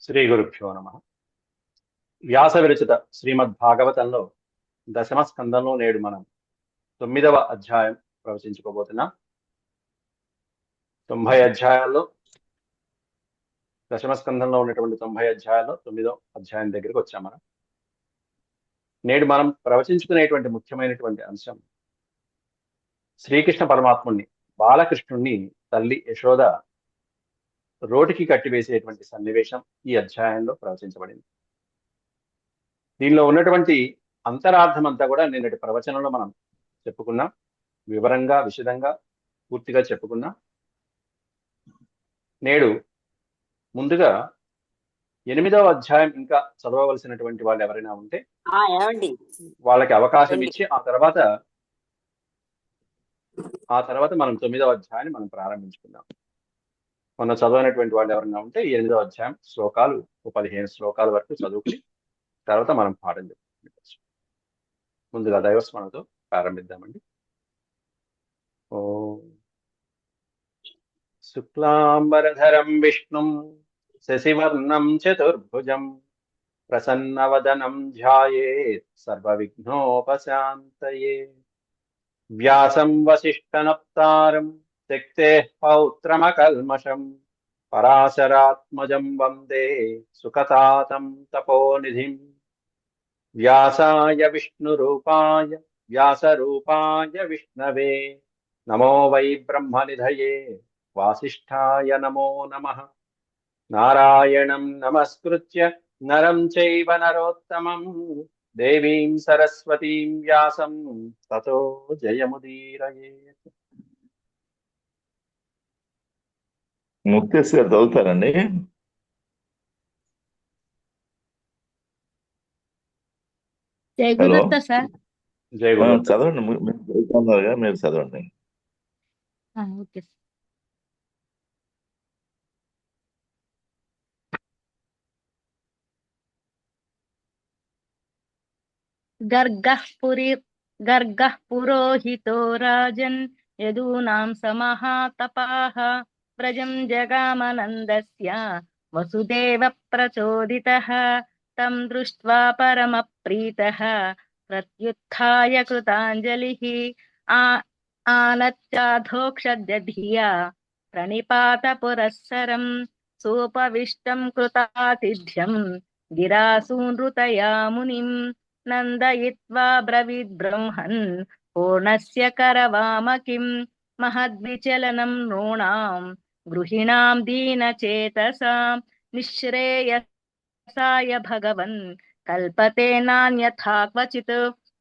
శ్రీ గురుభ్యో నమ. వ్యాస విరచిత శ్రీమద్భాగవతంలో దశమ స్కందంలో నేడు మనం 9వ అధ్యాయం ప్రవచించుకోబోతున్నాం. 90 అధ్యాయాల్లో దశమ స్కందంలో ఉన్నటువంటి 90 అధ్యాయాల్లో 9వ అధ్యాయం దగ్గరికి వచ్చాం. నేడు మనం ప్రవచించుకునేటువంటి ముఖ్యమైనటువంటి అంశం శ్రీకృష్ణ పరమాత్ముణ్ణి, బాలకృష్ణుణ్ణి తల్లి యశోద రోటికి కట్టివేసేటువంటి సన్నివేశం ఈ అధ్యాయంలో ప్రవచించబడింది. దీనిలో ఉన్నటువంటి అంతరార్థం అంతా కూడా నిన్నటి ప్రవచనంలో మనం చెప్పుకున్నాం. వివరంగా, విశదంగా, పూర్తిగా చెప్పుకున్నాం. నేడు ముందుగా 8వ అధ్యాయం ఇంకా చదవవలసినటువంటి వాళ్ళు ఎవరైనా ఉంటే వాళ్ళకి అవకాశం ఇచ్చి ఆ తర్వాత మనం 9వ అధ్యాయాన్ని మనం ప్రారంభించుకుందాం. మొన్న చదవనటువంటి వాళ్ళు ఎవరైనా ఉంటే 8వ అధ్యాయం శ్లోకాలు 15 శ్లోకాల వరకు చదువుకుని తర్వాత మనం పాఠం చెప్పుకోవచ్చు. ముందుగా దైవస్మరణతో ప్రారంభిద్దామండి. ఓం శుక్లాంబరధరం విష్ణుం శశివర్ణం చతుర్భుజం ప్రసన్నవదనం ధ్యాయేత్ సర్వవిఘ్నోపశాంతయే. వ్యాసం వసిష్ఠనప్తారం శక్తేః పౌత్రమకల్మషం పరాశరాత్మజం వందే సుఖతాతం తపోనిధిం. వ్యాసాయ విష్ణురూపాయ వ్యాసరూపాయ విష్ణవే నమో వై బ్రహ్మనిధయే వాసిష్ఠాయ నమో నమః. నారాయణం నమస్కృత్య నరం చైవ నరోత్తమం దేవీం సరస్వతీం వ్యాసం తతో జయముదీరయేత్. ముక్తేశ్ గారు చదువుతారండి. హలో, చదవండి. మీరు చదువుతున్నారుగా, మీరు చదవండి. గర్గః పురోహితో రాజన్ యదూనాం సమహాతపాః వ్రజం జగామనందస్య వసుదేవ ప్రచోదితః తం దృష్ట్వా పరమప్రీతః ప్రత్యుత్థాయ కృతాంజలిః ఆనత్యాధోక్షధ్యధియా ప్రణిపాత పురస్సరం సోపవిష్టం కృతాతిథ్యం గిరాసూనృతయా మునిం నందయిత్వా బ్రవీద్ బ్రహ్మన్ పూర్ణస్య కరవామకిం మహద్విచలనం నృణాం గృహిణాం దీనచేతసాం నిశ్రేయసాయ భగవన్ కల్పతే నాన్యథా క్వచిత్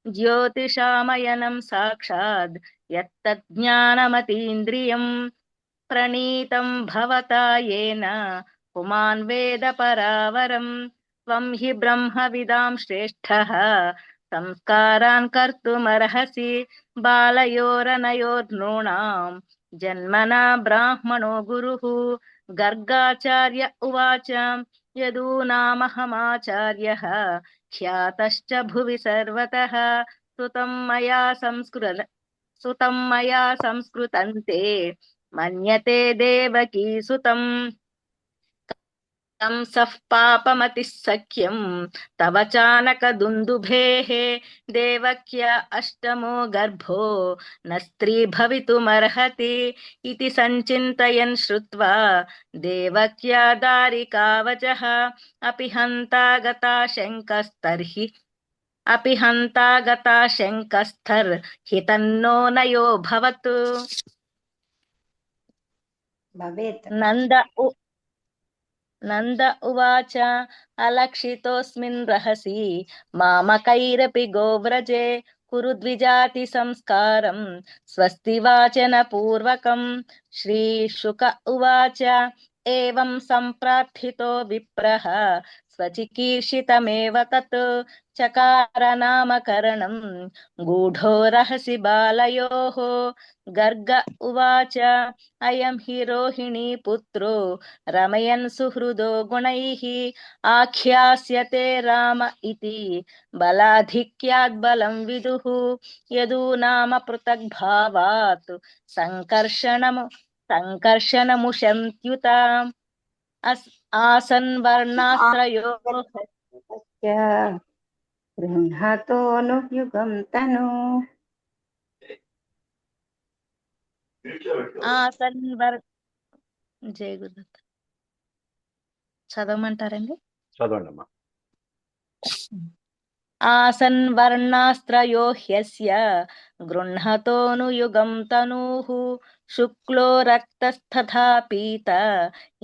జ్యోతిషామయనం సాక్షాద్ యత్తజ్ఞానమతీంద్రియం ప్రణీతం భవతా యేన పుమాన్ వేద పరావరం త్వం హి బ్రహ్మవిదాం శ్రేష్ఠః సంస్కారాన్ కర్తుమర్హసి బాలయోరనయోర్నృణాం జన్మనా బ్రాహ్మణో గురుః. గర్గాచార్య ఉవాచ యదూనామహమాచార్యః ఖ్యాతశ్చ భువి సర్వతః సుతం మయా సంస్కృతంతే మన్యతే దేవకీ సుతం. కంసః పాపమతిః సఖ్యం తవ చానక దుందుభేః దేవక్యా అష్టమో గర్భో న స్త్రీ భవితుమర్హతి ఇతి సంచింతయన్ శ్రుత్వా దేవక్యా దారికావచః అపి హంతా గతా శంకస్థర్హి తన్నో నయో భవతు. నంద ఉవాచ అలక్షితోస్మిన్ రహసి మామకైరపి గోవ్రజే కురు ద్విజాతి సంస్కారం స్వస్తి వాచన పూర్వకం. శ్రీశుక ఉవాచ ఏవం సంప్రార్థితో విప్రః స్వచికీర్షితమేవ తత్ చకార నామకరణం గూఢో రహసి బాలయోః. గర్గ ఉవాచ అయం హి రోహిణీ పుత్రో రమయన్ సుహృదో గుణైః ఆఖ్యాస్యతే రామ ఇతి బలాధిక్యాద్ బలం విదుః. యదూనామ పృథగ్భావాత్ సంకర్షణముశంత్యుత ఆసన్ వర్ణాశ్రయో గృహతోనుయుగం తను. ఆసన్ వర్ జయ గురుదత్త చదవమంటారండి? చదవండి అమ్మా. ఆసన్ వర్ణాస్త్రయో హ్యస్య గృహతోనుయుగం తనూః శుక్లో రక్తస్తథా పీత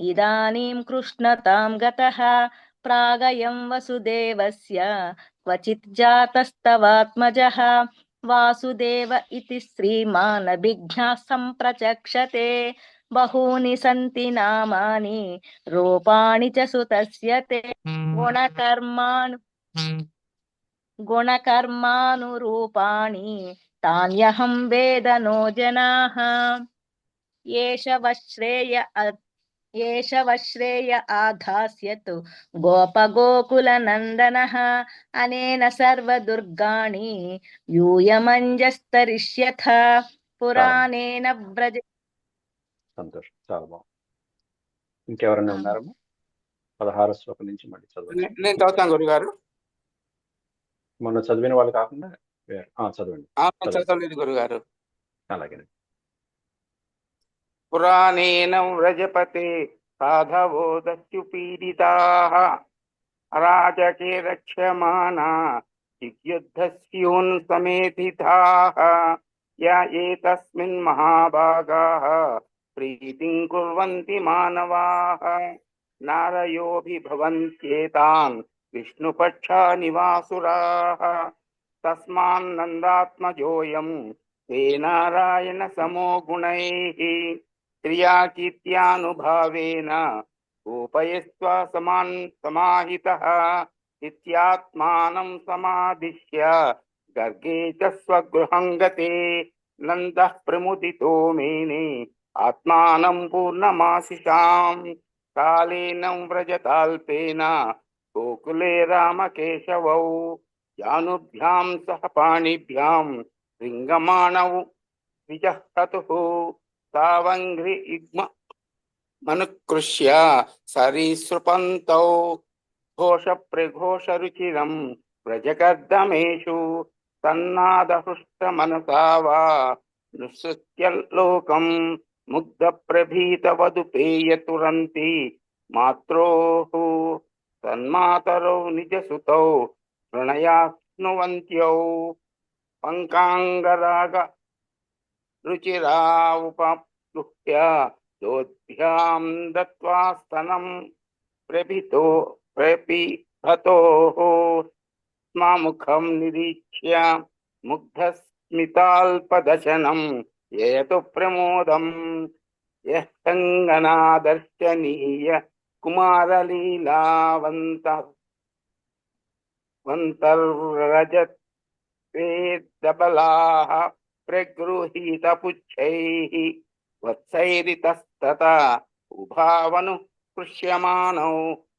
ఇదానీం కృష్ణతాం గతః ప్రాగయం వసుదేవస్య క్వచిత్ జాతస్తవాత్మజః వాసుదేవ ఇతి శ్రీమాన్ అభిజ్ఞాః సంప్రచక్షతే బహూని సంతి నామాని రూపాణి చ సుతస్య తే గుణకర్మానురూపాణి తాన్యహం వేద నో జనాః ఏష వశ్రేయ ఆధాస్యత్ గోపగోకులనందనః అనేన సర్వదుర్గాణి యూయమంజస్తరిష్యథ పురాణేన వ్రజ. సంతోషం, చాలా బాగుంది. ఇంకెవరైనా ఉన్నారమ్మా? 16వ శ్లోకం నుంచి మళ్ళీ చదవండి. నేను చదువుతాను గురుగారు. మొన్న చదివిన వాళ్ళు కాకుండా చదవండి. చదవలేదు గురుగారు. అలాగే. పురాణేన వ్రజపతే సాధవో దస్యుపీడితాః అరాజకే రక్ష్యమానా దిగ్యుద్ధస్యూన్ సమేతితాః యా ఏతస్మిన్ మహాభాగాః ప్రీతిం కుర్వంతి మానవాః నారయోభిభవంత్యేతాన్ విష్ణుపక్షా నివాసురాః తస్మాన్నందాత్మజోయం తే నారాయణ సమో గుణైః క్రియాకీర్త్యానుభావేన గోపయస్వ సమాహితః ఇత్యాత్మానం సమాదిశ్య గర్గే చ స్వగృహం గతే నందః ప్రముదితో మేనే ఆత్మానం పూర్ణమాశిషాం కాళేన వ్రజతాల్పేన గోకులే రామకేశవౌ జానుభ్యాం సహ పాణిభ్యాం రింగమాణౌ విజహతుః సావంఘ్రి ఇగ్మ మనుకృష్య సరీసృపంతౌ ఘోష ప్రఘోష రుచిరం వ్రజకర్దమేషు తన్నాదహృష్ట మనసా వా నిశ్రుత్యలోకం ముగ్ధ ప్రభీత వదుపేయతురంతి మాత్రోః తన్మాతరౌ నిజసుతౌ ప్రణయాస్నువంత్యౌ పంకాంగరాగ రుచిరావుపృహ్య దోద్భ్యాం దత్వా స్తనం ప్రపిభతోః స్మాముఖం నిరీక్ష్య ముగ్ధస్మితాల్పదశనం యయతు ప్రమోదం యః సంగనాదర్శనీయ కుమారలీలావంతర్వ్రజద్వేదబలాః ప్రగృహీతపుచ్చైః వత్సైరితస్తతా ఉభావను పృశ్యమానౌ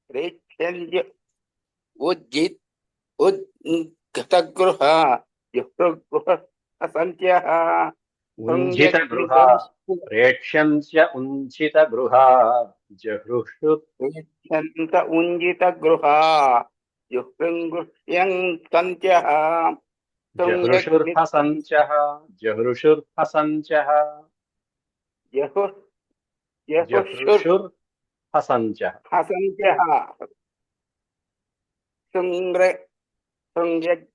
ప్రేక్షల్య ఉజ్జితగృహ జహృగృహ సంత్యః ప్రేక్ష్యంస్య ఉంచిత గృహ జహృంగృహ్యంత్యః జహృషుర్హసంత్యః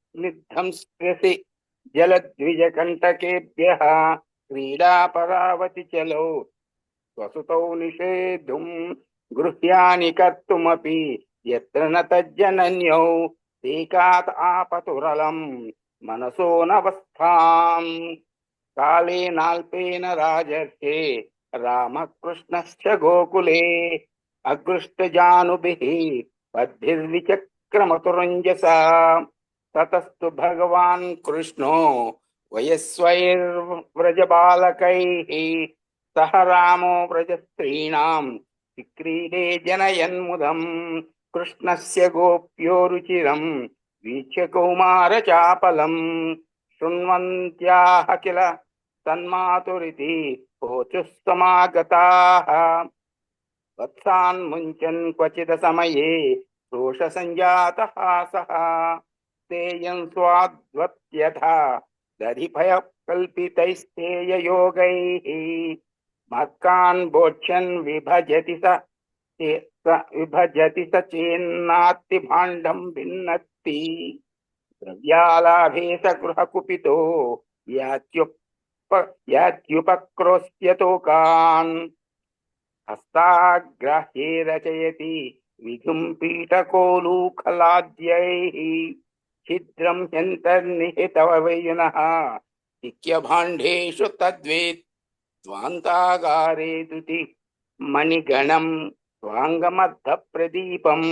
శృంగ్యగ్నిధ్వంస్యసి జలద్విజకంటకేభ్యః క్రీడాపరావతి చలో స్వసుతౌ నిషేధుం గృహ్యాని కర్తుమపి యత్ర న తజ్జనన్యౌ ఏకాత్ ఆపతురలం మనసో నవస్థాం కాళేనాల్పేన రాజర్షే రామకృష్ణశ్చ గోకులే అగృష్టజానుభిః పద్భిర్విచక్రమతురంజసా తతస్తు భగవాన్ కృష్ణో వయస్వైర్వ్రజబాలకైః సహ రామో వ్రజస్త్రీణాం విక్రీడే జనయన్ముదం కృష్ణస్య గోప్యో రుచిరం వీక్ష్య కౌమారచాపలం శృణ్వంత్యాః కిల తన్మాతురితి కోచుః సమాగతాః వత్సాన్ ముంచన్ క్వచిత సమయే రోష సంజాతః సః తేయం స్వాద్వత్యథా దధిభయ కల్పితైస్తేయ యోగైః మత్కాన్ బోధ్యన్ విభజతి స చేన్నాత్తి భాండం భిన్నత్తి ద్రవ్యాలాభే స గృహకుపితో యాత్యుపక్రోస్యతోకాన్ హస్తాగ్రాహ్యే రచయతి విధుం పీఠకోలూఖలాద్యైః ఛిద్రం హ్యంతర్నిహితవయునః నిత్యభాండేషు తద్వేత్ త్వాంతాగారే దుతి మణిగణం స్వాంగమద్ధ ప్రదీపం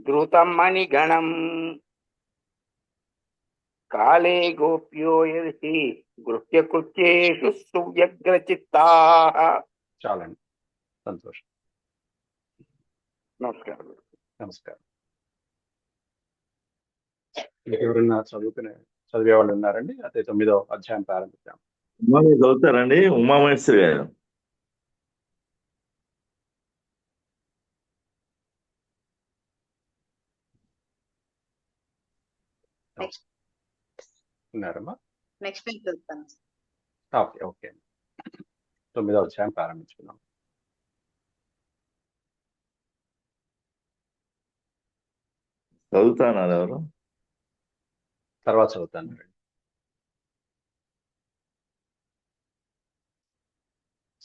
ధృతం మణిగణం కాళే గోప్యో యర్హి గృహ్యకృత్యేషు సువ్యగ్రచిత్తాః. చాలండి, సంతోషం. నమస్కారం. నమస్కారం. ఎవరన్నా చదివే వాళ్ళు ఉన్నారండి? అయితే 9వ అధ్యాయం ప్రారంభిద్దాం. మీరు చదువుతారండి ఉమామహేశ్వరి గారు? ఉన్నారమ్మా? నెక్స్ట్ వీక్ వెళ్తాను. Okay okay. 9వ అధ్యాయం ప్రారంభించుకున్నాం. చదువుతాన్నారు ఎవరు? తర్వాత చదువుతాను.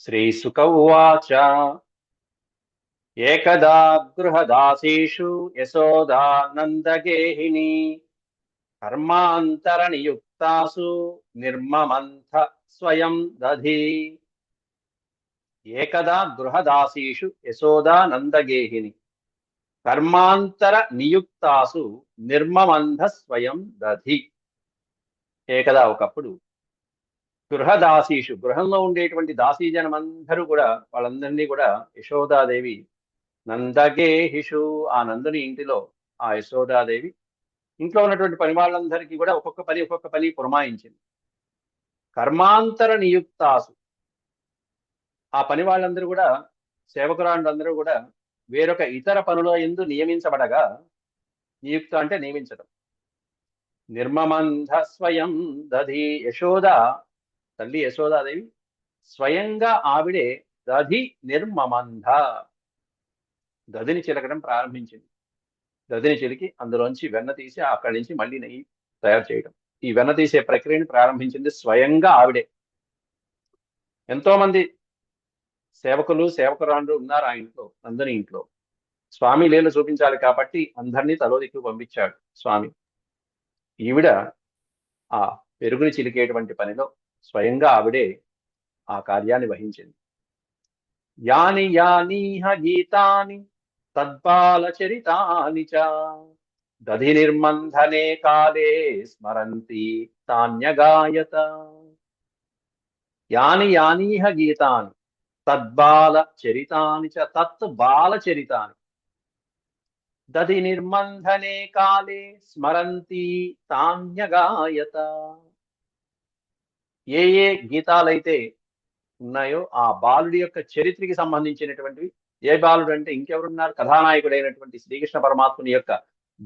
శ్రీసుక ఉవాచ ఏకదా గృహదాసీషు యశోదానందగేహిని కర్మాంతరనియుక్తాసు నిర్మమంథ స్వయం దధి. ఏకదా గృహదాసీషు యశోదానందగేహిని కర్మాంతర నియుక్తాసు నిర్మమంథ స్వయం దధి. ఏకదా ఒకప్పుడు గృహదాసీషు గృహంలో ఉండేటువంటి దాసీజనమందరూ కూడా వాళ్ళందరినీ కూడా యశోదాదేవి నందగేహిషు ఆ నందుని ఇంటిలో ఆ యశోదాదేవి ఇంట్లో ఉన్నటువంటి పని వాళ్ళందరికీ కూడా ఒక్కొక్క పని పురమాయించింది. కర్మాంతర నియుక్తాసు ఆ పని వాళ్ళందరూ కూడా సేవకురాండ్రందరూ కూడా వేరొక ఇతర పనుల యందు నియమించబడగా, నియుక్త అంటే నియమించడం. నిర్మమంధ స్వయం దధి యశోద తల్లి యశోదాదేవి స్వయంగా ఆవిడే దధి నిర్మమంధ దధిని చిలకడం ప్రారంభించింది. దధిని చిలికి అందులోంచి వెన్న తీసి అక్కడి నుంచి మళ్ళీ నెయ్యి తయారు చేయడం, ఈ వెన్న తీసే ప్రక్రియను ప్రారంభించింది స్వయంగా ఆవిడే. ఎంతో మంది సేవకులు సేవకురాండ్రు ఉన్నారు ఆ ఇంట్లో, అందరి ఇంట్లో. స్వామి లీల చూపించాలి కాబట్టి అందరినీ తలో దిక్కు పంపించాడు స్వామి. ఈవిడ ఆ పెరుగుని చిలికేటువంటి పనిలో స్వయంగా ఆవిడే ఆ కార్యాన్ని వహించింది. యాని యానీహ గీతాని తద్బాలచరితాని చ దధి నిర్మంధనే కాలే స్మరంతి తాన్యగాయత. యాని యానీహ గీతాని తద్బాలచరితాని చ తత్ బాలచరితాని దధి నిర్మంధనే కాలే స్మరంతి తాన్యగాయత. ఏ ఏ గీతాలైతే ఉన్నాయో ఆ బాలుడి యొక్క చరిత్రకి సంబంధించినటువంటివి. ఏ బాలుడు అంటే ఇంకెవరున్నారు? కథానాయకుడైనటువంటి శ్రీకృష్ణ పరమాత్ముని యొక్క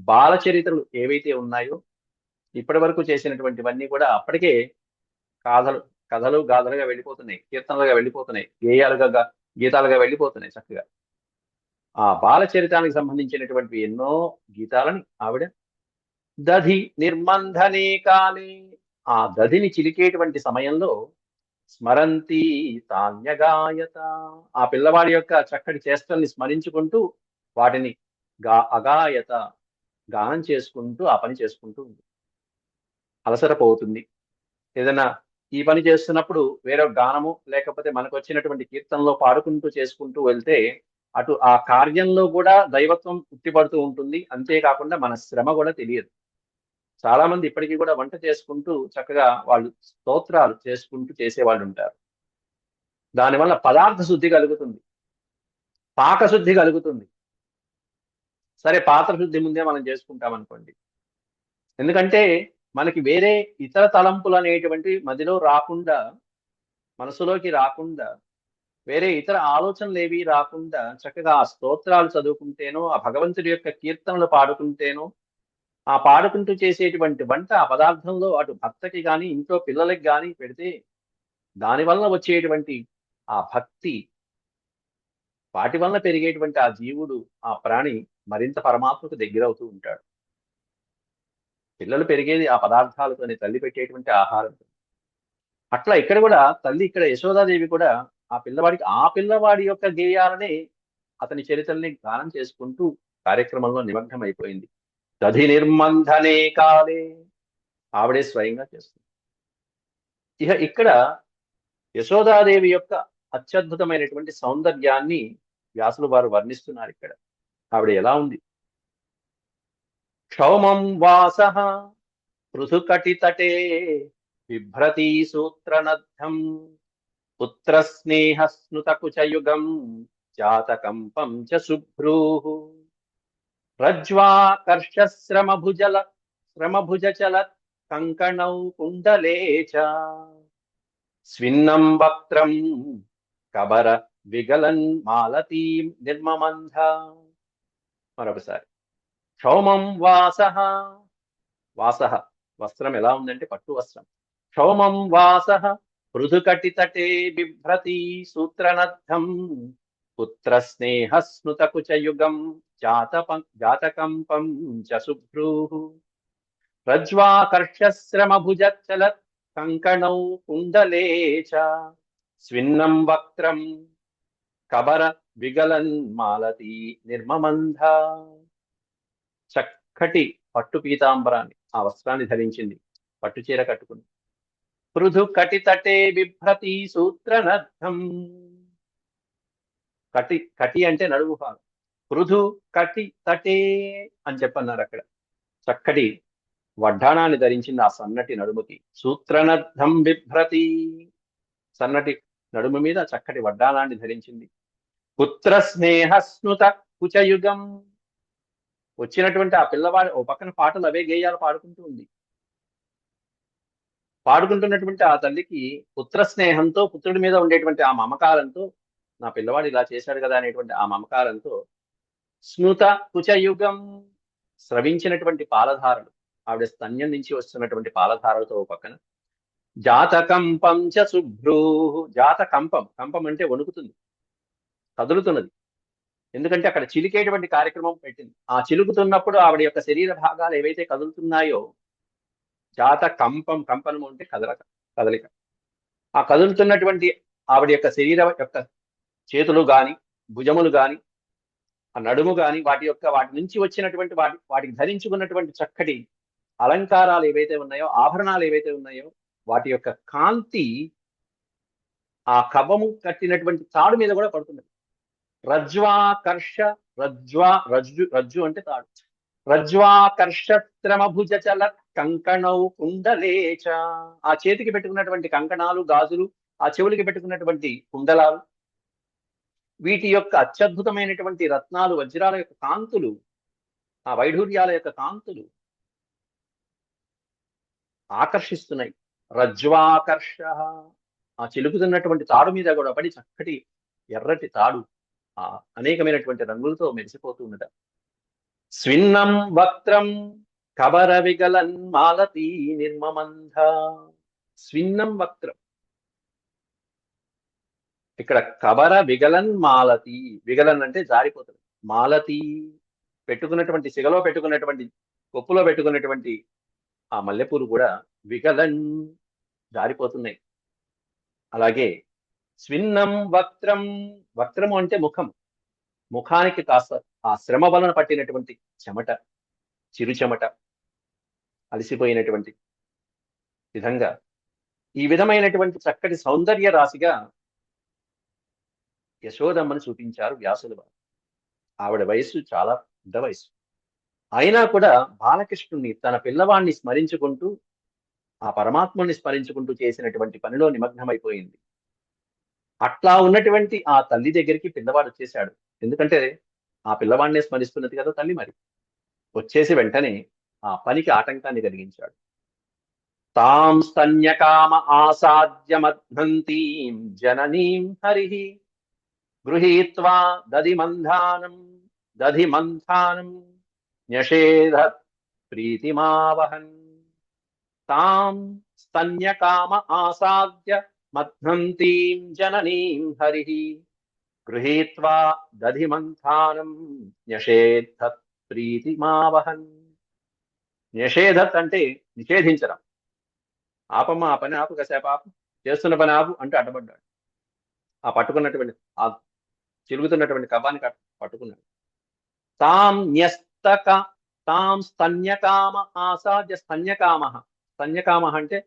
బాల చరిత్రలు ఏవైతే ఉన్నాయో ఇప్పటి వరకు చేసినటువంటివన్నీ కూడా అప్పటికే కథలు గాథలుగా వెళ్ళిపోతున్నాయి, కీర్తనలుగా వెళ్ళిపోతున్నాయి, గీతాలుగా వెళ్ళిపోతున్నాయి చక్కగా. ఆ బాల చరితానికి సంబంధించినటువంటి ఎన్నో గీతాలని ఆవిడ దధి నిర్మంధనే కాలే ఆ దధిని చిలికేటువంటి సమయంలో స్మరంతి తాన్యగాయత ఆ పిల్లవాడి యొక్క చక్కటి చేష్టల్ని స్మరించుకుంటూ వాటిని అగాయత గానం చేసుకుంటూ ఆ పని చేసుకుంటూ ఉంది. అలసటపోతుంది. ఏదైనా ఈ పని చేస్తున్నప్పుడు వేరే గానము లేకపోతే మనకు వచ్చినటువంటి కీర్తనలో పాడుకుంటూ చేసుకుంటూ వెళ్తే అటు ఆ కార్యంలో కూడా దైవత్వం ఉట్టిపడుతూ ఉంటుంది. అంతేకాకుండా మన శ్రమ కూడా తెలియదు. చాలా మంది ఇప్పటికీ కూడా వంట చేసుకుంటూ చక్కగా వాళ్ళు స్తోత్రాలు చేసుకుంటూ చేసేవాళ్ళు ఉంటారు. దానివల్ల పదార్థ శుద్ధి కలుగుతుంది, పాకశుద్ధి కలుగుతుంది. సరే, పాత్ర శుద్ధి ముందే మనం చేసుకుంటాం అనుకోండి. ఎందుకంటే మనకి వేరే ఇతర తలంపులు అనేటువంటి మదిలో రాకుండా, మనసులోకి రాకుండా వేరే ఇతర ఆలోచనలు ఏవి రాకుండా చక్కగా ఆ స్తోత్రాలు చదువుకుంటేనో, ఆ భగవంతుడి యొక్క కీర్తనలు పాడుకుంటేనో, ఆ పాడుకుంటూ చేసేటువంటి వంట ఆ పదార్థంలో అటు భర్తకి గాని, ఇంట్లో పిల్లలకి గాని పెడితే దానివల్ల వచ్చేటువంటి ఆ భక్తి, వాటి వల్ల పెరిగేటువంటి ఆ జీవుడు, ఆ ప్రాణి మరింత పరమాత్మకు దగ్గరవుతూ ఉంటాడు. పిల్లలు పెరిగేది ఆ పదార్థాలతోనే, తల్లి పెట్టేటువంటి ఆహారంతో. అట్లా ఇక్కడ కూడా తల్లి, ఇక్కడ యశోదాదేవి కూడా ఆ పిల్లవాడి యొక్క గేయాలనే, అతని చరిత్రల్ని గానం చేసుకుంటూ కార్యక్రమంలో నిమగ్నం అయిపోయింది. దధి నిర్మంధనే కాలే, ఆవిడే స్వయంగా చేస్తుంది. ఇక్కడ యశోదాదేవి యొక్క అత్యద్భుతమైనటువంటి సౌందర్యాన్ని వ్యాసులు వారు వర్ణిస్తున్నారు. ఇక్కడ ఆవిడ ఎలా ఉంది? క్షౌమం వాసః పృథుకటితటే బిభ్రతీ సూత్రనద్ధం పుత్రస్నేహస్నుతకుచయుగం జాతకంపం చ శుభ్రూః శ్రమభుజచలత్ కంకణౌ కుండలే చ స్విన్నం వక్త్రం కబర విగలన్ మాలతీం నిర్మమంధ. మరొకసారి. క్షౌమం వాసః, వాసః వస్త్రం ఎలా ఉందంటే పట్టు వస్త్రం. క్షౌమం వాసః పృథుకటితటే బిభ్రతి సూత్రనద్ధం పుత్రస్నేహస్నుతకుచయుగం జాతకంపం చ శుభ్రూః రజ్వాకర్షశ్రమభుజచ్చలత్ కంకణౌ కుండలే చ స్విన్నం వక్త్రం కబర విగలన్ మాలతీ నిర్మమంధ. చక్కటి పట్టు పీతాంబరాన్ని, ఆ వస్త్రాన్ని ధరించింది, పట్టు చీర కట్టుకుంది. పృథు కటితటే బిభ్రతి సూత్రనద్ధం. కటి అంటే నడుము భాగం. పృథు కటి తటే అని చెప్పన్నారు అక్కడ. చక్కటి వడ్డాణాన్ని ధరించింది ఆ సన్నటి నడుముకి. సూత్రనద్ధం బిభ్రతి, సన్నటి నడుము మీద చక్కటి వడ్డాణాన్ని ధరించింది. పుత్ర స్నేహస్నుత కుచయుగం, వచ్చినటువంటి ఆ పిల్లవాడు ఓ పక్కన పాటలు, అవే గేయాలు పాడుకుంటూ ఉంది. పాడుకుంటున్నటువంటి ఆ తల్లికి పుత్ర స్నేహంతో, పుత్రుడి మీద ఉండేటువంటి ఆ మమకారంతో, నా పిల్లవాడు ఇలా చేశాడు కదా అనేటువంటి ఆ మమకారంతో, స్నుత కుచయుగం, స్రవించినటువంటి పాలధారలు, ఆవిడ స్తన్యం నుంచి వస్తున్నటువంటి పాలధారలతో ఓ పక్కన, జాతకంపం చ శుభ్రూ, జాతకంపం, కంపం అంటే వణుకుతుంది, కదులుతున్నది. ఎందుకంటే అక్కడ చిలికేటువంటి కార్యక్రమం పెట్టింది. ఆ చిలుకుతున్నప్పుడు ఆవిడ యొక్క శరీర భాగాలు ఏవైతే కదులుతున్నాయో, జాత కంపం, కంపనము అంటే కదలిక. ఆ కదులుతున్నటువంటి ఆవిడ యొక్క శరీరం యొక్క చేతులు గాని, భుజములు గాని, ఆ నడుము గాని, వాటి నుంచి వచ్చినటువంటి వాటికి ధరించుకున్నటువంటి చక్కటి అలంకారాలు ఏవైతే ఉన్నాయో, ఆభరణాలు ఏవైతే ఉన్నాయో, వాటి యొక్క కాంతి ఆ కవ్వము కట్టినటువంటి తాడు మీద కూడా పడుతున్నది. రజ్వాకర్ష, రజ్జు అంటే తాడు. రజ్వాకర్షత్రమభుజచల కంకణౌ కుండలేచ, ఆ చేతికి పెట్టుకున్నటువంటి కంకణాలు, గాజులు, ఆ చెవులకి పెట్టుకున్నటువంటి కుండలాలు, వీటి యొక్క అత్యద్భుతమైనటువంటి రత్నాలు, వజ్రాల యొక్క కాంతులు, ఆ వైఢూర్యాల యొక్క కాంతులు ఆకర్షిస్తున్నాయి. రజ్వాకర్ష, ఆ చిలుకుతున్నటువంటి తాడు మీద కూడా పడి చక్కటి ఎర్రటి తాడు ఆ అనేకమైనటువంటి రంగులతో మెరిసిపోతూ ఉన్నట. స్విన్నం వక్త్రం కబర విగలన్ మాలతీ నిర్మమంధ. స్విన్నం వక్త్రం, ఇక్కడ కబర విగలన్ మాలతి, విగలన్ అంటే జారిపోతుంది. మాలతి పెట్టుకున్నటువంటి, సిగలో పెట్టుకున్నటువంటి, కొప్పులో పెట్టుకున్నటువంటి ఆ మల్లెపూలు కూడా విగలన్ జారిపోతున్నాయి. అలాగే స్విన్నం వక్త్రం, వక్త్రము అంటే ముఖం, ముఖానికి కాస్త ఆ శ్రమ వలన పట్టినటువంటి చెమట, చిరు చెమట, అలసిపోయినటువంటి విధంగా, ఈ విధమైనటువంటి చక్కటి సౌందర్య రాశిగా యశోదమ్మని చూపించారు వ్యాసులు వారు. ఆవిడ వయస్సు చాలా పెద్ద వయసు అయినా కూడా బాలకృష్ణుని, తన పిల్లవాడిని స్మరించుకుంటూ, ఆ పరమాత్మని స్మరించుకుంటూ చేసినటువంటి పనిలో నిమగ్నమైపోయింది. అట్లా ఉన్నటువంటి ఆ తల్లి దగ్గరికి పిల్లవాడు వచ్చేశాడు. ఎందుకంటే ఆ పిల్లవాడినే స్మరిస్తున్నది కదా తల్లి. మరి వచ్చేసి వెంటనే ఆ పనికి ఆటంకాన్ని కలిగించాడు. తాం స్తన్యకామ ఆసాద్యమధ్నంతీం జననీం హరిః గృహీత్వా దధిమంధానం దధిమంథానం న్యషేధత్ ప్రీతిమావహన్ తాం స్తన్యకామ ఆసాద్య మధ్నంతీం జననీం హరిః గృహీత్వా దధిమంథానం న్యషేధత్ ప్రీతిమావహన్. న్యషేధత్ అంటే నిషేధించడం. ఆపమ్మ, ఆ పని ఆపు, కాసేపు ఆపు, చేస్తున్న పని ఆపు అంటూ అడ్డపడ్డాడు. ఆ పట్టుకున్నటువంటి ఆ చిలుగుతున్నటువంటి కవ్వాన్ని పట్టుకున్నాడు. తాం న్యస్తక తాం స్తన్యకామ ఆసాద్య. స్తన్యకామ, స్తన్యకామ అంటే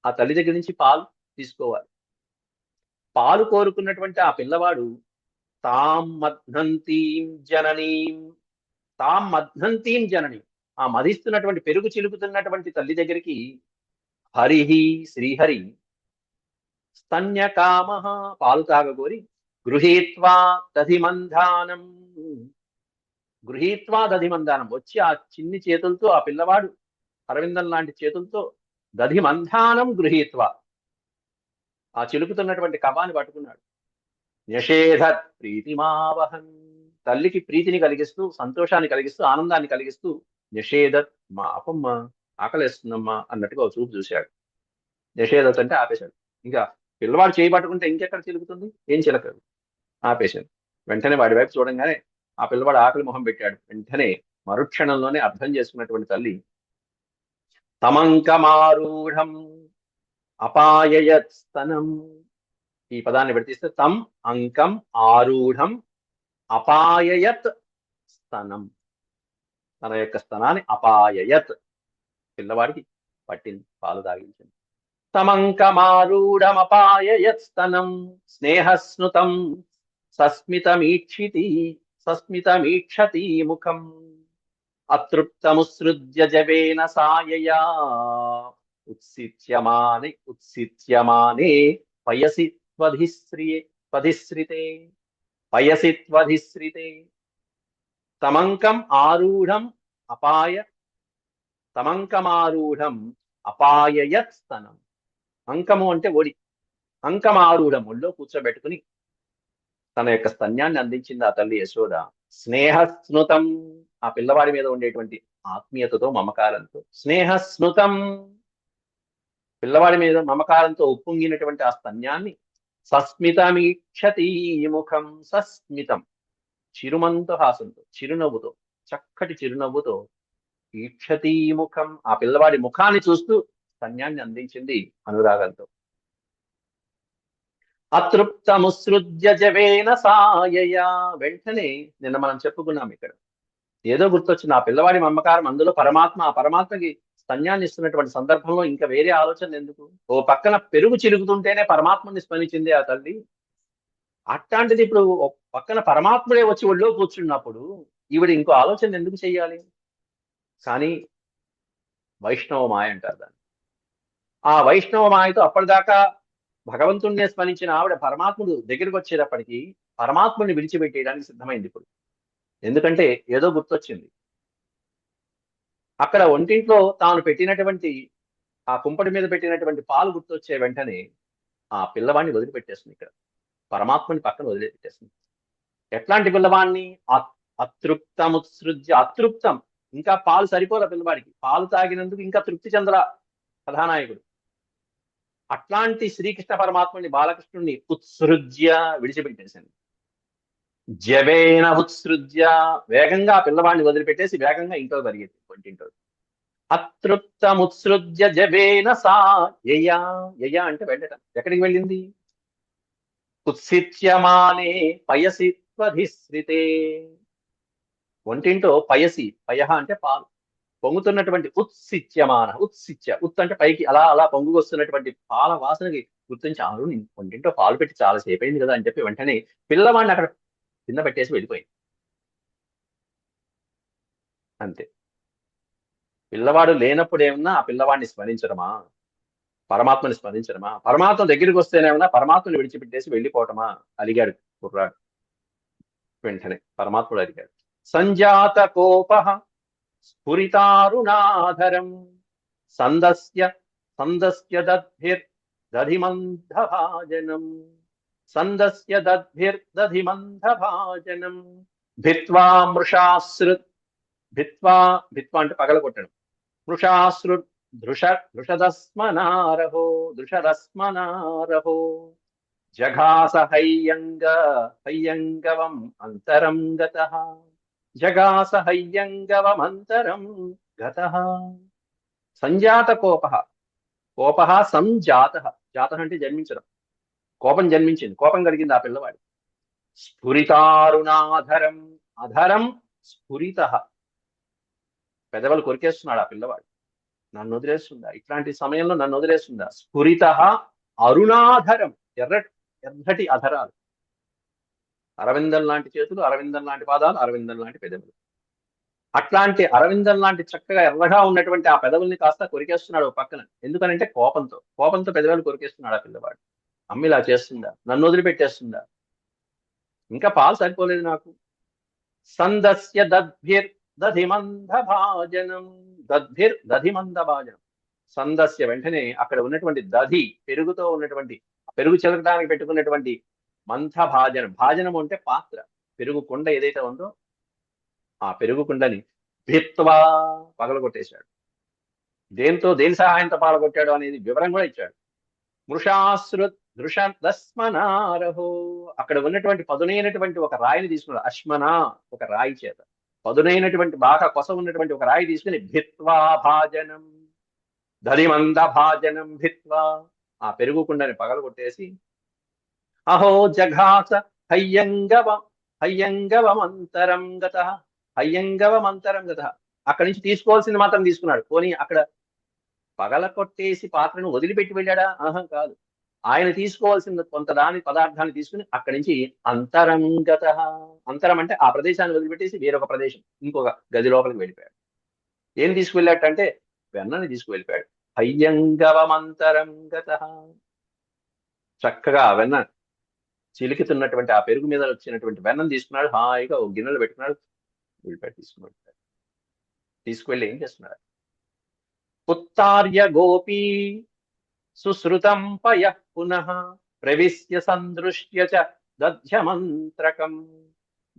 ఆ తల్లి దగ్గర నుంచి పాలు తీసుకోవాలి. పాలు కోరుకున్నటువంటి ఆ పిల్లవాడు తాం మధ్నంతీం జననీం, తాం మధ్నంతీం జననీం, ఆ మధిస్తున్నటువంటి పెరుగు చిలుకుతున్నటువంటి తల్లి దగ్గరికి హరిహి శ్రీహరి స్తన్యకామ పాలు తాగగోరి గృహీత్వా దధిమంధానం, గృహీత్వా దధిమంధానం వచ్చి ఆ చిన్ని చేతులతో ఆ పిల్లవాడు అరవిందం లాంటి చేతులతో దధిమంధానం గృహీత్వా ఆ చిలుకుతున్నటువంటి కవ్వాన్ని పట్టుకున్నాడు. యషేధత్ ప్రీతిమావహన్, తల్లికి ప్రీతిని కలిగిస్తూ, సంతోషాన్ని కలిగిస్తూ, ఆనందాన్ని కలిగిస్తూ యషేధత్, మా అపమ్మ ఆకలేస్తుందమ్మా అన్నట్టుగా ఒక చూపు చూశాడు. యషేధత్ అంటే ఆపేశాడు. ఇంకా పిల్లవాడు చేయి పట్టుకుంటే ఇంకెక్కడ చిలుకుతుంది, ఏం చిలకదు, ఆపేశాడు. వెంటనే వాడి వైపు చూడంగానే ఆ పిల్లవాడు ఆకలి మొహం పెట్టాడు. వెంటనే మరుక్షణంలోనే అర్థం చేసుకున్నటువంటి తల్లి తమంకమారూఢం అపాయయత్ స్తనం, ఈ పదాన్ని విడతీస్తే తం అంకం ఆరూఢం అపాయయత్ స్తనం, తన యొక్క స్తనాన్ని అపాయయత్ పిల్లవాడికి పట్టింది, పాలు తాగించింది. తమంకమారూఢం అపాయయత్ స్తనం స్నేహస్నుతం సస్మితమీక్షతి ముఖం అతృప్తముసృజ్య జవేన సాయయా ఉత్సిత్యమానే పయసి త్వధిశ్రితే తమంకం ఆరూఢం అపాయయత్ స్తనం. అంకము అంటే ఒడి, అంకమారూఢం ఒళ్ళో కూర్చోబెట్టుకుని తన యొక్క స్తన్యాన్ని అందించింది ఆ తల్లి యశోద. స్నేహస్నుతం, ఆ పిల్లవాడి మీద ఉండేటువంటి ఆత్మీయతతో, మమకారంతో, స్నేహస్నుతం పిల్లవాడి మీద మమకారంతో ఉప్పొంగినటువంటి ఆ స్తన్యాన్ని సస్మితమీక్షతి ముఖం, సస్మితం చిరుమందహాసంతో, చిరునవ్వుతో, చక్కటి చిరునవ్వుతో ఈక్షతి ముఖం ఆ పిల్లవాడి ముఖాన్ని చూస్తూ స్తన్యాన్ని అందించింది అనురాగంతో. అతృప్తముసృజ్య జవేన సాయయా, వెంటనే నిన్న మనం చెప్పుకున్నాం ఇక్కడ ఏదో గుర్తొచ్చింది. ఆ పిల్లవాడి మమకారం, అందులో పరమాత్మ, ఆ పరమాత్మకి స్తన్యాన్ని ఇస్తున్నటువంటి సందర్భంలో ఇంకా వేరే ఆలోచన ఎందుకు? ఓ పక్కన పెరుగు చిలుకుతుంటేనే పరమాత్మని స్మరించింది ఆ తల్లి. అట్లాంటిది ఇప్పుడు పక్కన పరమాత్ముడే వచ్చి ఒళ్ళో కూర్చున్నప్పుడు ఈవిడ ఇంకో ఆలోచన ఎందుకు చెయ్యాలి? కానీ వైష్ణవ మాయ అంటారు దాన్ని. ఆ వైష్ణవ మాయతో అప్పటిదాకా భగవంతుణ్ణే స్మరించిన ఆవిడ పరమాత్ముడు దగ్గరికి వచ్చేటప్పటికి పరమాత్ముడిని విడిచిపెట్టేయడానికి సిద్ధమైంది ఇప్పుడు. ఎందుకంటే ఏదో గుర్తొచ్చింది. అక్కడ ఒంటింట్లో తాను పెట్టినటువంటి ఆ కుంపటి మీద పెట్టినటువంటి పాలు గుర్తొచ్చే వెంటనే ఆ పిల్లవాడిని వదిలిపెట్టేస్తుంది. ఇక్కడ పరమాత్మని పక్కన వదిలిపెట్టేస్తుంది. ఎట్లాంటి పిల్లవాడిని? అతృప్తముత్సృజ్య, అతృప్తం, ఇంకా పాలు సరిపోల పిల్లవాడికి, పాలు తాగినందుకు ఇంకా తృప్తి చెందల కథానాయకుడు. అట్లాంటి శ్రీకృష్ణ పరమాత్మని, బాలకృష్ణుడిని ఉత్సృజ్య విడిచిపెట్టేసింది. జవేన ఉత్సృజ్య, వేగంగా పిల్లవాడిని వదిలిపెట్టేసి వేగంగా ఇంట్లో పరిగెత్తి వంటింట్లో. అతృప్తముత్సృజ్య జవేన సా యయా, యయా అంటే వెళ్ళటం. ఎక్కడికి వెళ్ళింది? ఉత్సిత్యమానే పయసి త్వధిశ్రితే, ఒంటింటో పయసి, పయహ అంటే పాలు, పొంగుతున్నటువంటి ఉత్సిత్యమాన, ఉత్సిత్య, ఉత్ అంటే పైకి అలా అలా పొంగు వస్తున్నటువంటి పాల వాసనకి గుర్తించి ఆరు ఒంటింటో పాలు పెట్టి చాలా సేపు అయింది కదా అని చెప్పి వెంటనే పిల్లవాడిని అక్కడ కింద పెట్టేసి వెళ్ళిపోయింది. అంతే. పిల్లవాడు లేనప్పుడు ఏమన్నా ఆ పిల్లవాడిని స్మరించడమా? పరమాత్మని స్మరించడమా? పరమాత్మ దగ్గరికి వస్తేనేమన్నా పరమాత్మని విడిచిపెట్టేసి వెళ్ళిపోవటమా? అలిగాడు కుర్రాడు. వెంటనే పరమాత్ముడు అడిగాడు. సంజాత కోప స్ఫురితారుణాధరం సందస్య దధిమందభాజనం సందస్య దద్భిర్దధిమందభాజనం భిత్వా మృషాశ్రుత్ భిత్వా భిత్వా అంటే పగలగొట్టడం మృషాశ్రుత్ దృషదస్మనారహో జఘాస హయ్యంగవం అంతరం గతః జగాస హయ్యంగవమంతరం గతః సంజాత కోపః సంజాతః జాతః అంటే జన్మించడం కోపం జన్మించింది కోపం కలిగింది ఆ పిల్లవాడి స్ఫురితారుణాధరం అధరం స్ఫురితః పెదవులు కొరికేస్తున్నాడు ఆ పిల్లవాడు నన్ను వదిలేస్తుందా ఇట్లాంటి సమయంలో నన్ను వదిలేస్తుందా స్ఫురితః అరుణాధరం ఎర్రటి అధరాలు అరవిందం లాంటి చేతులు అరవిందం లాంటి పాదాలు అరవిందం లాంటి పెదవులు అట్లాంటి అరవిందం లాంటి చక్కగా ఎర్రగా ఉన్నటువంటి ఆ పెదవుల్ని కాస్త కొరికేస్తున్నాడు పక్కన ఎందుకనంటే కోపంతో పెదవులు కొరికేస్తున్నాడు ఆ పిల్లవాడు అమ్మ ఇలా చేస్తుందా నన్ను వదిలిపెట్టేస్తుందా ఇంకా పాలు సరిపోలేదు నాకు సందస్య దధిమందభాజనం సందస్య వెంటనే అక్కడ ఉన్నటువంటి దధి పెరుగుతో ఉన్నటువంటి పెరుగు చెలకడానికి పెట్టుకున్నటువంటి భాజనం అంటే పాత్ర పెరుగు కుండ ఏదైతే ఉందో ఆ పెరుగు కుండని భిత్వా పగలగొట్టేశాడు దేని సహాయంతో పగలగొట్టాడు అనేది వివరం కూడా ఇచ్చాడు దస్మనారహో అక్కడ ఉన్నటువంటి పదునైనటువంటి ఒక రాయిని తీసుకున్నాడు అశ్మనా ఒక రాయి చేత పదునైనటువంటి బాగా కొస ఉన్నటువంటి ఒక రాయి తీసుకుని భిత్వా భాజనం దధిమంద భాజనం భిత్వా ఆ పెరుగు కుండని పగలగొట్టేసి అహో జఘాస హయ్యంగవమంతరం గతః అక్కడి నుంచి తీసుకోవాల్సింది మాత్రం తీసుకున్నాడు పోనీ అక్కడ పగల కొట్టేసి పాత్రను వదిలిపెట్టి వెళ్ళాడా కాదు ఆయన తీసుకోవాల్సిన కొంత పదార్థాన్ని తీసుకుని అక్కడి నుంచి అంతరంగత అంతరం అంటే ఆ ప్రదేశాన్ని వదిలిపెట్టేసి వేరొక ప్రదేశం ఇంకొక గది లోపలికి వెళ్ళిపోయాడు ఏం తీసుకువెళ్ళాడంటే వెన్నని తీసుకువెళ్ళిపోయాడు హయ్యంగవమంతరంగత చక్కగా వెన్న చిలికితున్నటువంటి ఆ పెరుగు మీద వచ్చినటువంటి వెన్నం తీసుకున్నాడు హాయిగా ఒక గిన్నెలు పెట్టుకున్నాడు వెళ్ళిపోయాడు తీసుకువెళ్ళి ఏం చేస్తున్నాడు ఉత్తార్య గోపీ సుశ్రుతం పయః పునః ప్రవిశ్య సందృశ్య చ దధ్యమంత్రకం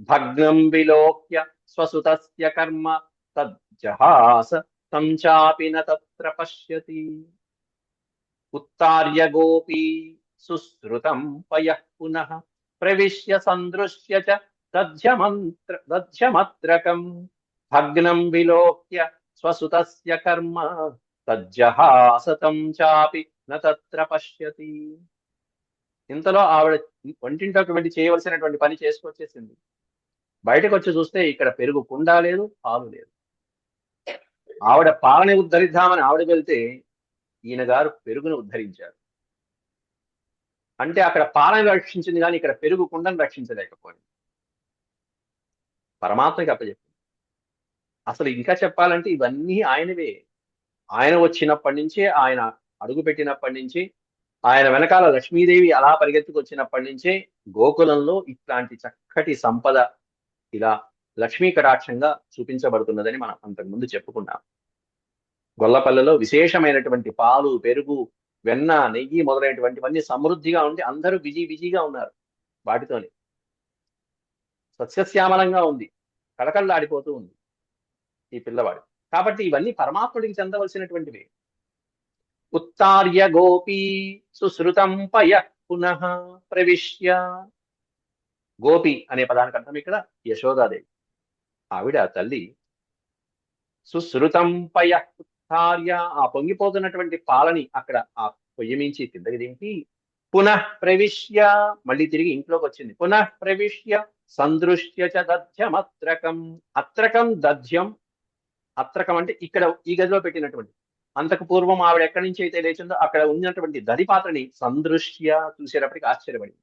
భగ్నం విలోక్య స్వసుతస్య కర్మ తజ్జహాస తం చాపి న తత్ర పశ్యతి ఉత్తార్య గోపీ సుశ్రుతం పయః పునః ప్రవిశ్య సందృశ్య చ దధ్యమత్రకం భగ్నం విలోక్య స్వసుతస్య కర్మ తజ్జహాస తం చాపి న తత్ర పశ్యతి ఇంతలో ఆవిడ వంటింట్లోకి వెళ్ళి చేయవలసినటువంటి పని చేసుకొచ్చేసింది బయటకు వచ్చి చూస్తే ఇక్కడ పెరుగు కుండ లేదు పాలు లేదు ఆవిడ పాలని ఉద్ధరిద్దామని ఆవిడ వెళ్తే ఈయన గారు పెరుగును ఉద్ధరించారు అంటే అక్కడ పాలని రక్షించింది కానీ ఇక్కడ పెరుగు కుండను రక్షించలేకపోయింది పరమాత్మకి అప్పచెప్పింది అసలు ఇంకా చెప్పాలంటే ఇవన్నీ ఆయనవే ఆయన వచ్చినప్పటి నుంచే ఆయన అడుగు పెట్టినప్పటి నుంచి ఆయన వెనకాల లక్ష్మీదేవి అలా పరిగెత్తుకొచ్చినప్పటి నుంచే గోకులంలో ఇట్లాంటి చక్కటి సంపద ఇలా లక్ష్మీ కటాక్షంగా చూపించబడుతున్నదని మనం అంతకుముందు చెప్పుకున్నాం గొల్లపల్లెలో విశేషమైనటువంటి పాలు పెరుగు వెన్న నెయ్యి మొదలైనటువంటివన్నీ సమృద్ధిగా ఉండి అందరూ బిజీగా ఉన్నారు వాటితోనే సస్యశ్యామలంగా ఉంది కళకళలాడిపోతూ ఉంది ఈ పిల్లవాడు కాబట్టి ఇవన్నీ పరమాత్ముడికి చెందవలసినటువంటివి ఉత్తార్య గోపీ సుశ్రుతం పయః పునః ప్రవిశ్య గోపి అనే పదానికి అర్థం ఇక్కడ యశోదాదేవి ఆవిడ తల్లి సుశ్రుతం పయః ఉత్తార్య ఆ పొంగిపోతున్నటువంటి పాలని అక్కడ ఆ పొయ్యి మించి కిందకి దింపి పునః ప్రవిశ్య మళ్ళీ తిరిగి ఇంట్లోకి వచ్చింది పునః ప్రవిశ్య సందృశ్య చ దధ్యమత్రకం అత్రకం దధ్యం అత్రకం అంటే ఇక్కడ ఈ గదిలో పెట్టినటువంటి అంతకు పూర్వం ఆవిడ ఎక్కడి నుంచి అయితే లేచిందో అక్కడ ఉన్నటువంటి దది పాత్రని సందృశ్య చూసేటప్పటికి ఆశ్చర్యపడింది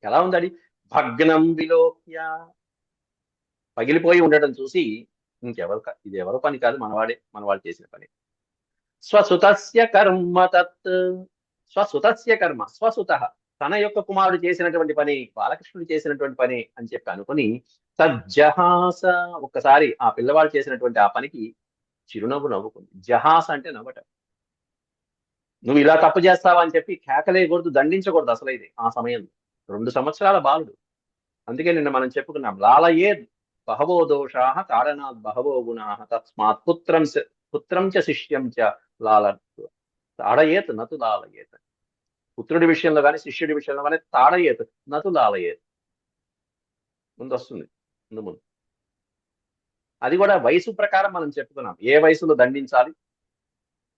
ఎలా ఉందది భగ్నం విలోక్య పగిలిపోయి ఉండటం చూసి ఇది ఎవరు పని కాదు మనవాడు చేసిన పని స్వసుతస్య కర్మ తత్ స్వసుతస్య కర్మ స్వసుత తన యొక్క కుమారుడు చేసినటువంటి పని బాలకృష్ణుడు చేసినటువంటి పని అని చెప్పి అనుకుని తజ్జహాస ఒక్కసారి ఆ పిల్లవాడు చేసినటువంటి ఆ పనికి చిరునవ్వు నవ్వుకుంది జహాస అంటే నవ్వటం నువ్వు ఇలా తప్పు చేస్తావా అని చెప్పి కేకలేయకూడదు, దండించకూడదు. అసలు ఇది ఆ సమయంలో 2 సంవత్సరాల బాలుడు. అందుకే నిన్న మనం చెప్పుకున్నాం, లాలయే బహవో దోషాః కారణాత్ బహవో గుణాః తస్మాత్ పుత్రం చ శిష్యం చ తాడయేత్ నతు లాలయేత్. పుత్రుడి విషయంలో కానీ శిష్యుడి విషయంలో కానీ తాడయేత్ నతు లాలయేత్ ముందు వస్తుంది, ముందు. అది కూడా వయసు ప్రకారం మనం చెప్పుకున్నాం. ఏ వయసులో దండించాలి,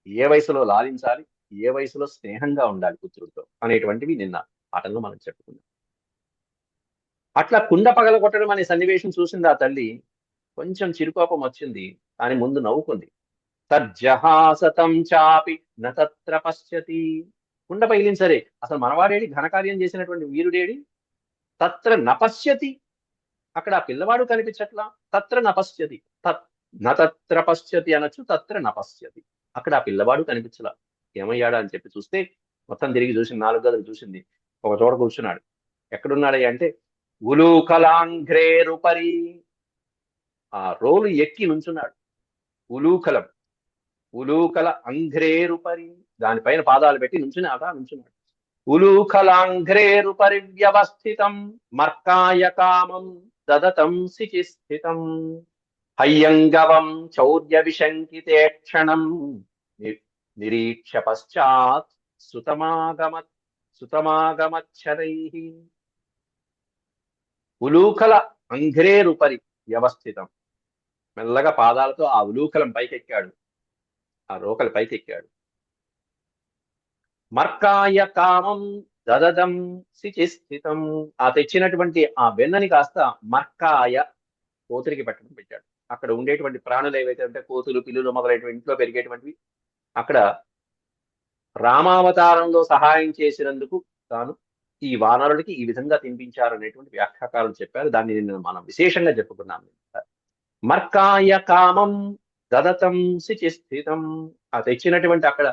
ఏ వయసులో లాలించాలి, ఏ వయసులో స్నేహంగా ఉండాలి పుత్రుడితో అనేటువంటివి నిన్న పాఠంలో మనం చెప్పుకున్నాం. అట్లా కుండ పగలగొట్టడం అనే సన్నివేశం చూసింది ఆ తల్లి. కొంచెం చిరుకోపం వచ్చింది, కానీ ముందు నవ్వుకుంది. తర్జహాసతం చాపి నత్ర పశ్యతి. కుండ పగిలింది సరే, అసలు మనవాడేడి, ఘనకార్యం చేసినటువంటి వీరుడేడి? తత్ర నపశ్యతి. అక్కడ ఆ పిల్లవాడు కనిపించట్లా. తత్ర నపశ్యతి, నత్ర పశ్యతి అనొచ్చు, తత్ర నపశ్యతి. అక్కడ ఆ పిల్లవాడు కనిపించలా. ఏమయ్యాడా అని చెప్పి చూస్తే మొత్తం తిరిగి చూసింది, 4 గదులు చూసింది. ఒక చోట కూర్చున్నాడు. ఎక్కడున్నాడయ్యా అంటే ఉలూకలాంఘ్రేరుపరి. ఆ రోలు ఎక్కి నుంచున్నాడు. ఉలూకలం, ఉలూకల అంఘ్రేరుపరి, దానిపైన పాదాలు పెట్టి నుంచున్నాడు. ఉలూకలాంఘ్రేరుపరి వ్యవస్థితం మర్కాయ కామం దదతం శిచిస్థితం హయ్యంగవం చౌర్య విశంకితే క్షణం నిరీక్ష పశ్చాత్ సుతమాగమచ్చరైః. ఉలూకల అంఘ్రేరుపరి వ్యవస్థితం. మెల్లగా పాదాలతో ఆ ఉలూకలం పైకెక్కాడు, ఆ రోకలి పైకెక్కాడు. మర్కాయ కామం దదదం శిచిస్థితం. ఆ తెచ్చినటువంటి ఆ వెన్నని కాస్త మర్కాయ, కోతురికి పెట్టాడు. అక్కడ ఉండేటువంటి ప్రాణులు ఏవైతే ఉంటే కోతులు, పిల్లులు మొదలైనటువంటి ఇంట్లో పెరిగేటువంటివి, అక్కడ రామావతారంలో సహాయం చేసినందుకు తాను ఈ వానరుడికి ఈ విధంగా తినిపించారు అనేటువంటి వ్యాఖ్యాకారులు చెప్పారు. దాన్ని నిన్న మనం విశేషంగా చెప్పుకున్నాం. మర్కాయ కామం దదతం శిచిస్థితం. ఆ తెచ్చినటువంటి అక్కడ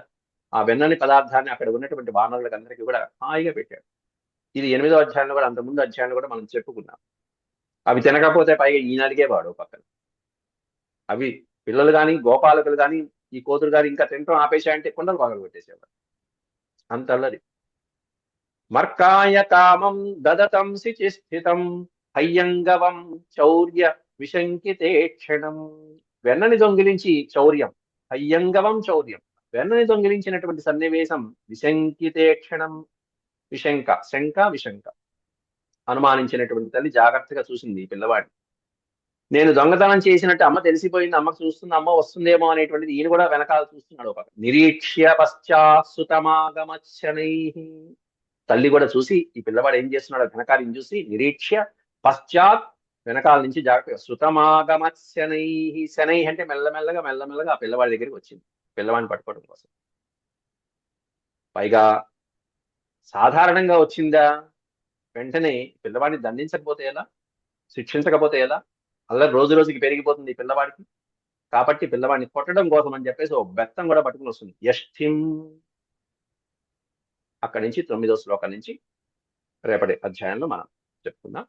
ఆ వెన్నని పదార్థాన్ని అక్కడ ఉన్నటువంటి వానరులకు అందరికీ కూడా హాయిగా పెట్టాడు. ఇది 8వ అధ్యాయంలో కూడా, అంతకుముందు అధ్యాయంలో కూడా మనం చెప్పుకున్నాం. అవి తినకపోతే పైగా ఈయన అడిగేవాడు పక్కన. అవి పిల్లలు కానీ గోపాలకులు కానీ ఈ కోతులు కానీ ఇంకా తినటం ఆపేశాయంటే కుండలు పగలు కొట్టేసేవాడు. అంత అల్లరి. మర్కాయ కామం దదతం శిచిస్థితం హయ్యంగవం చౌర్య విశంకితే క్షణం. వెన్నని దొంగిలించి చౌర్యం, హయ్యంగవం చౌర్యం, వెన్నని దొంగిలించినటువంటి సన్నివేశం. విశంకితే క్షణం, విశంక అనుమానించినటువంటి తల్లి జాగ్రత్తగా చూసింది ఈ పిల్లవాడిని. నేను దొంగతనం చేసినట్టు అమ్మ తెలిసిపోయింది, అమ్మకు చూస్తుంది, అమ్మ వస్తుందేమో అనేటువంటిది ఈయన కూడా వెనకాల చూస్తున్నాడు. ఒక నిరీక్ష్య పశ్చాత్ సుతమాగమచ్చనైః. తల్లి కూడా చూసి ఈ పిల్లవాడు ఏం చేస్తున్నాడో ఘనకార్యం చూసి నిరీక్ష్య పశ్చాత్, వెనకాల నుంచి జాగ్రత్తగా, సుతమాగమచ్చనైః. శనై అంటే మెల్లమెల్లగా ఆ పిల్లవాడి దగ్గరికి వచ్చింది, పిల్లవాడిని పట్టుకోవడం కోసం. పైగా సాధారణంగా వచ్చిందా? వెంటనే పిల్లవాడిని దండించకపోతే ఎలా, శిక్షించకపోతే ఎలా? అల్లరి రోజు రోజుకి పెరిగిపోతుంది ఈ పిల్లవాడికి. కాబట్టి పిల్లవాడిని కొట్టడం కోసం అని చెప్పేసి ఓ బెత్తం కూడా పట్టుకుని వస్తుంది. యష్ఠిం. అక్కడి నుంచి 9వ శ్లోకం నుంచి రేపటి అధ్యాయంలో మనం చెప్పుకుందాం.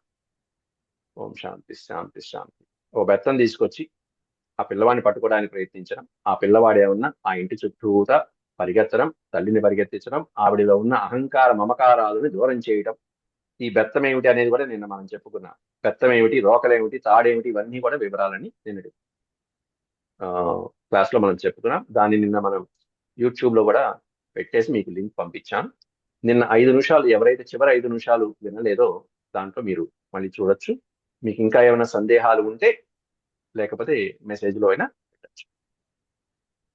ఓం శాంతి శాంతి శాంతి. ఓ బెత్తం తీసుకొచ్చి ఆ పిల్లవాడిని పట్టుకోవడానికి ప్రయత్నించడం, ఆ పిల్లవాడు ఏమన్నా ఆ ఇంటి చుట్టూతా పరిగెత్తడం, తల్లిని పరిగెత్తించడం, ఆవిడిలో ఉన్న అహంకార మమకారాలను దూరం చేయడం. ఈ బెత్తం ఏమిటి అనేది కూడా నిన్న మనం చెప్పుకున్నాం. బెత్తం ఏమిటి, రోకలేమిటి, తాడేమిటి, ఇవన్నీ కూడా వివరాలని నిన్నటి క్లాస్లో మనం చెప్పుకున్నాం. దాన్ని నిన్న మనం యూట్యూబ్లో కూడా పెట్టేసి మీకు లింక్ పంపించాను. నిన్న 5 నిమిషాలు ఎవరైతే చివరి 5 నిమిషాలు వినలేదో దాంట్లో మీరు మళ్ళీ చూడొచ్చు. మీకు ఇంకా ఏమైనా సందేహాలు ఉంటే లేకపోతే మెసేజ్లో అయినా పెట్టచ్చు.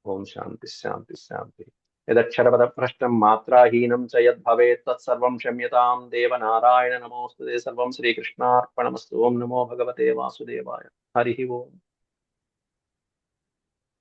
ఓం శాంతి శాంతి శాంతి. యదక్షరపద భ్రష్టం మాత్రాహీనం చ యద్భవేత్ తత్సర్వం క్షమ్యతాం దేవనారాయణ నమోస్తుతే. సర్వం శ్రీకృష్ణార్పణమస్తు. ఓం నమో భగవతే వాసుదేవాయ. హరి ఓం.